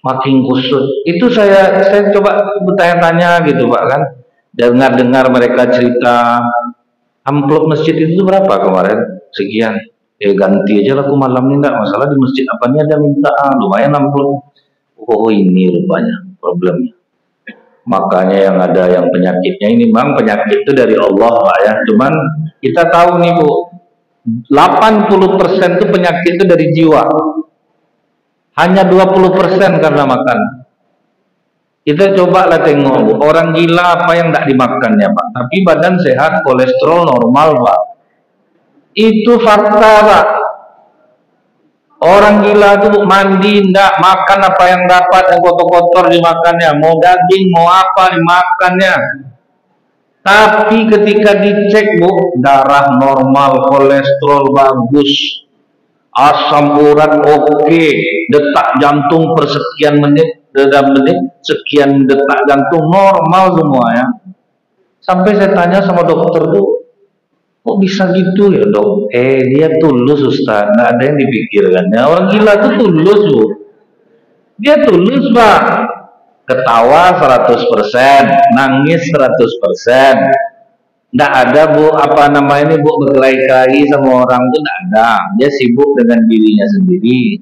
makin kusut. Itu saya coba bertanya-tanya gitu Pak kan. Dengar-dengar mereka cerita, amplop masjid itu berapa kemarin? Sekian. Ganti aja lah aku malam ini, enggak masalah di masjid apa nih ada minta lumayan amplop. Oh ini rupanya problemnya. Makanya yang ada yang penyakitnya ini Bang, penyakit itu dari Allah Pak ya. Cuman kita tahu nih Bu, 80% itu penyakit itu dari jiwa. Hanya 20% karena makan. Kita cobalah tengok Bu, orang gila apa yang tidak dimakannya Pak, tapi badan sehat, kolesterol normal Pak. Itu fakta Pak. Orang gila itu mandi enggak, makan apa yang dapat, yang kotor-kotor dimakannya, mau daging mau apa dimakannya. Tapi ketika dicek Bu, darah normal, kolesterol bagus, asam urat oke, detak jantung per sekian menit, sekian detak jantung normal semua ya. Sampai saya tanya sama dokter tuh, kok bisa gitu ya dok? Dia tulus Ustaz, nggak ada yang dipikirkannya. Orang gila tuh tulus Bu. Dia tulus Pak. Ketawa 100%, nangis 100%. Nggak ada Bu, apa namanya ini Bu, berkelahi-kelahi sama orang tuh nggak ada. Dia sibuk dengan dirinya sendiri.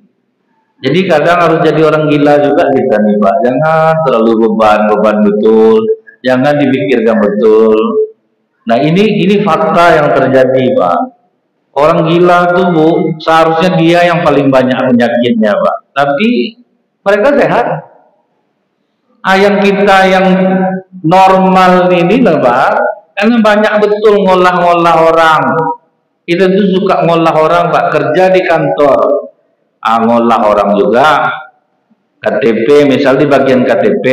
Jadi kadang harus jadi orang gila juga kita nih Pak. Jangan terlalu beban betul. Jangan dipikirkan betul. Nah ini fakta yang terjadi Pak. Orang gila tuh Bu, seharusnya dia yang paling banyak penyakitnya Pak. Tapi mereka sehat. Yang kita yang normal ini lah Pak, karena banyak betul ngolah-ngolah orang. Kita tuh suka ngolah orang Pak, kerja di kantor. Ngolah orang juga. KTP, misal di bagian KTP.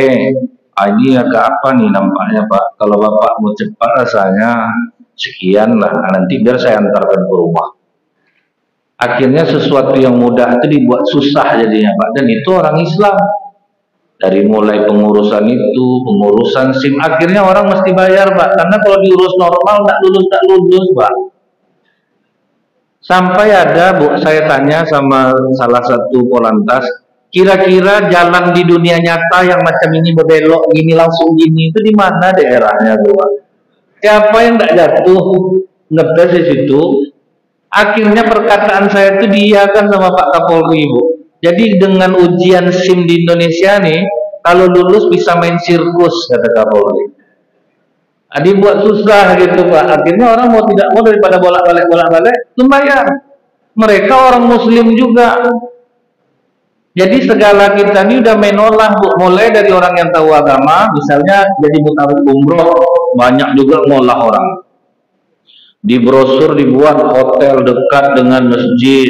Ini agak apa nih nampaknya Pak, kalau Bapak mau cepat rasanya sekian lah, nanti biar saya antarkan ke rumah. Akhirnya sesuatu yang mudah itu dibuat susah jadinya Pak, dan itu orang Islam. Dari mulai pengurusan itu, pengurusan SIM, akhirnya orang mesti bayar Pak, karena kalau diurus normal tak lulus Pak. Sampai ada Bu, saya tanya sama salah satu polantas, kira-kira jalan di dunia nyata yang macam ini berbelok gini langsung gini itu di mana daerahnya tuh Pak? Siapa yang tidak jatuh ngetes di situ? Akhirnya perkataan saya itu diiyakan sama Pak Kapolri Bu. Jadi dengan ujian SIM di Indonesia nih, kalau lulus bisa main sirkus kata Kapolri. Dibuat susah gitu Pak. Akhirnya orang mau tidak mau daripada bolak-balik lumayan. Mereka orang Muslim juga. Jadi segala kita ini udah menolak Bu, mulai dari orang yang tahu agama, misalnya jadi mutarik umroh, banyak juga ngolah orang. Di brosur dibuat hotel dekat dengan masjid,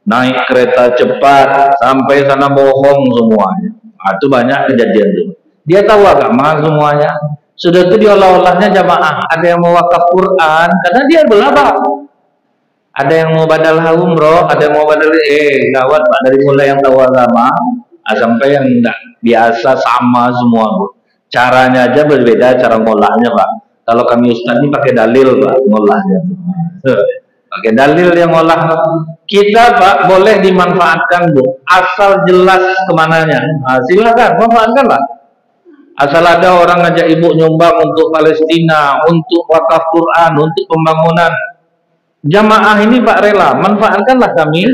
naik kereta cepat, sampai sana bohong semuanya. Itu banyak kejadian tuh. Dia tahu agama semuanya. Sudah itu diolah-olahnya jamaah, ada yang mau wakaf Quran, karena dia belabak. Ada yang mau badal umroh, ada yang mau badal gawat Pak, dari mulai yang tahu agama sampai yang enggak biasa sama semua Bu. Caranya aja berbeda cara ngolahnya Pak. Kalau kami Ustaz ini pakai dalil Pak ngolahnya. Pakai dalil yang ngolah. Kita Pak boleh dimanfaatkan Bu, asal jelas kemananya. Silakan manfaatkan Pak. Asal ada orang ngajak ibu nyumbang untuk Palestina, untuk wakaf Quran, untuk pembangunan. Jamaah ini Pak rela, manfaatkanlah kami,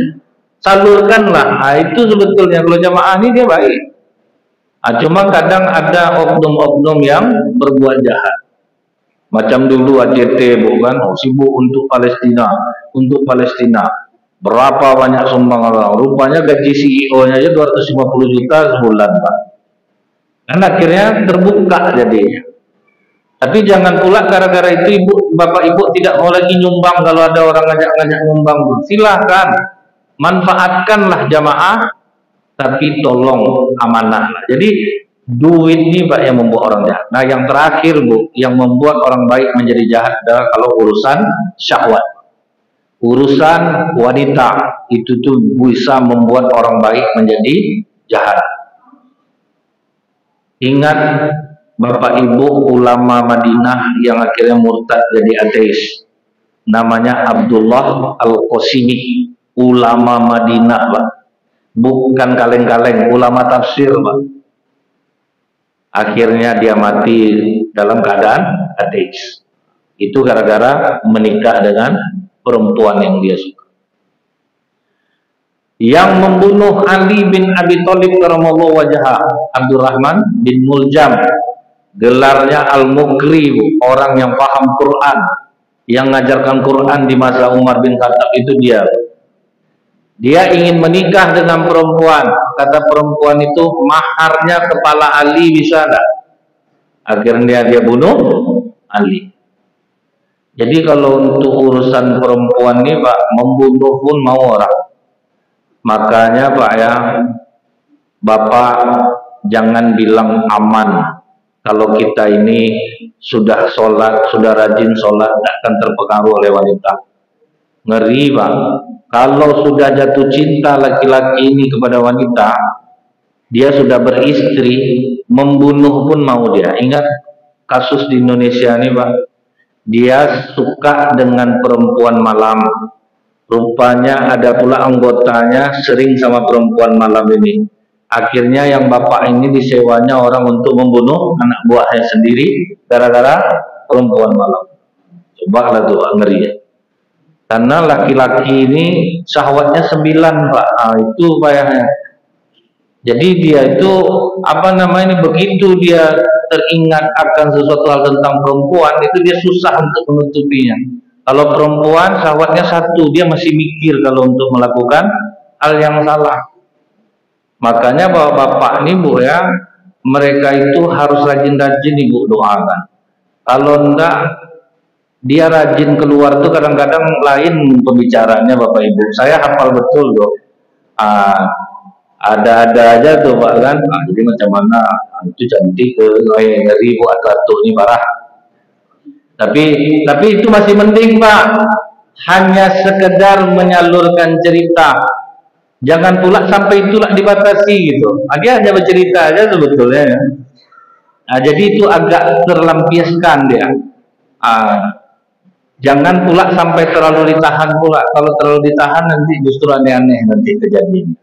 salurkanlah. Itu sebetulnya kalau jamaah ini dia baik. Cuma kadang ada oknum-oknum yang berbuat jahat. Macam dulu ACT bukan, sibuk untuk Palestina, Berapa banyak sumbang orang. Rupanya gaji CEO-nya aja 250 juta sebulan Pak. Dan akhirnya terbuka jadinya. Tapi jangan pula gara-gara itu bapak ibu tidak mau lagi nyumbang kalau ada orang ngajak-ngajak nyumbang. Silahkan, manfaatkanlah jamaah, tapi tolong amanah. Jadi duit ini Pak yang membuat orang jahat. Nah yang terakhir Bu, yang membuat orang baik menjadi jahat adalah kalau urusan syahwat. Urusan wanita itu tuh bisa membuat orang baik menjadi jahat. Ingat Bapak Ibu ulama Madinah yang akhirnya murtad jadi ateis, namanya Abdullah Al-Qasimi, ulama Madinah Pak, bukan kaleng-kaleng, ulama tafsir Pak. Akhirnya dia mati dalam keadaan ateis. Itu gara-gara menikah dengan perempuan yang dia suka. Yang membunuh Ali bin Abi Thalib karamallahu wajhah, Abdurrahman bin Muljam, gelarnya Al-Mukri, orang yang paham Quran, yang mengajarkan Quran di masa Umar bin Khattab itu dia. Dia ingin menikah dengan perempuan, kata perempuan itu maharnya kepala Ali bisa enggak? Akhirnya dia bunuh Ali. Jadi kalau untuk urusan perempuan ini Pak, membunuh pun mau orang. Makanya Pak ya, Bapak jangan bilang aman. Kalau kita ini sudah sholat, sudah rajin sholat, tidak akan terpengaruh oleh wanita. Ngeri Pak. Kalau sudah jatuh cinta laki-laki ini kepada wanita, dia sudah beristri, membunuh pun mau dia. Ingat kasus di Indonesia ini Pak, dia suka dengan perempuan malam. Rupanya ada pula anggotanya sering sama perempuan malam ini. Akhirnya yang bapak ini disewanya orang untuk membunuh anak buahnya sendiri gara-gara perempuan malam. Coba lah tuh ngeri ya. Karena laki-laki ini syahwatnya 9 Pak. Itu payahnya. Jadi dia itu apa namanya, begitu dia teringat akan sesuatu hal tentang perempuan itu dia susah untuk menutupinya. Kalau perempuan syahwatnya satu, dia masih mikir kalau untuk melakukan hal yang salah. Makanya bapak-bapak nih Bu ya, mereka itu harus rajin-rajin Ibu doakan. Kalau enggak, dia rajin keluar tuh kadang-kadang lain pembicaranya Bapak Ibu. Saya hafal betul loh. Ada-ada aja tuh Pak kan. Jadi macam mana? Itu cantik ngeri buat ratu ini parah. Tapi itu masih mending Pak. Hanya sekedar menyalurkan cerita. Jangan pula sampai itulah dibatasi gitu. Dia hanya bercerita aja sebetulnya. Jadi itu agak terlampiaskan dia. Jangan pula sampai terlalu ditahan pula. Kalau terlalu ditahan nanti justru aneh-aneh nanti kejadian.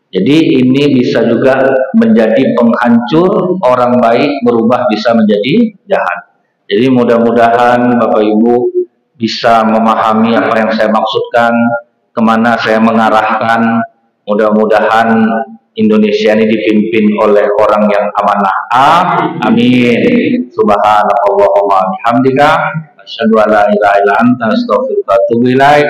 Jadi ini bisa juga menjadi penghancur orang baik berubah bisa menjadi jahat. Jadi mudah-mudahan Bapak Ibu bisa memahami apa yang saya maksudkan, kemana saya mengarahkan. Mudah-mudahan Indonesia ini dipimpin oleh orang yang amanah. Amin. Subhanallahumma bihamdika asyhadu an la ilaha illa anta astaghfiruka wa atubu ilaik.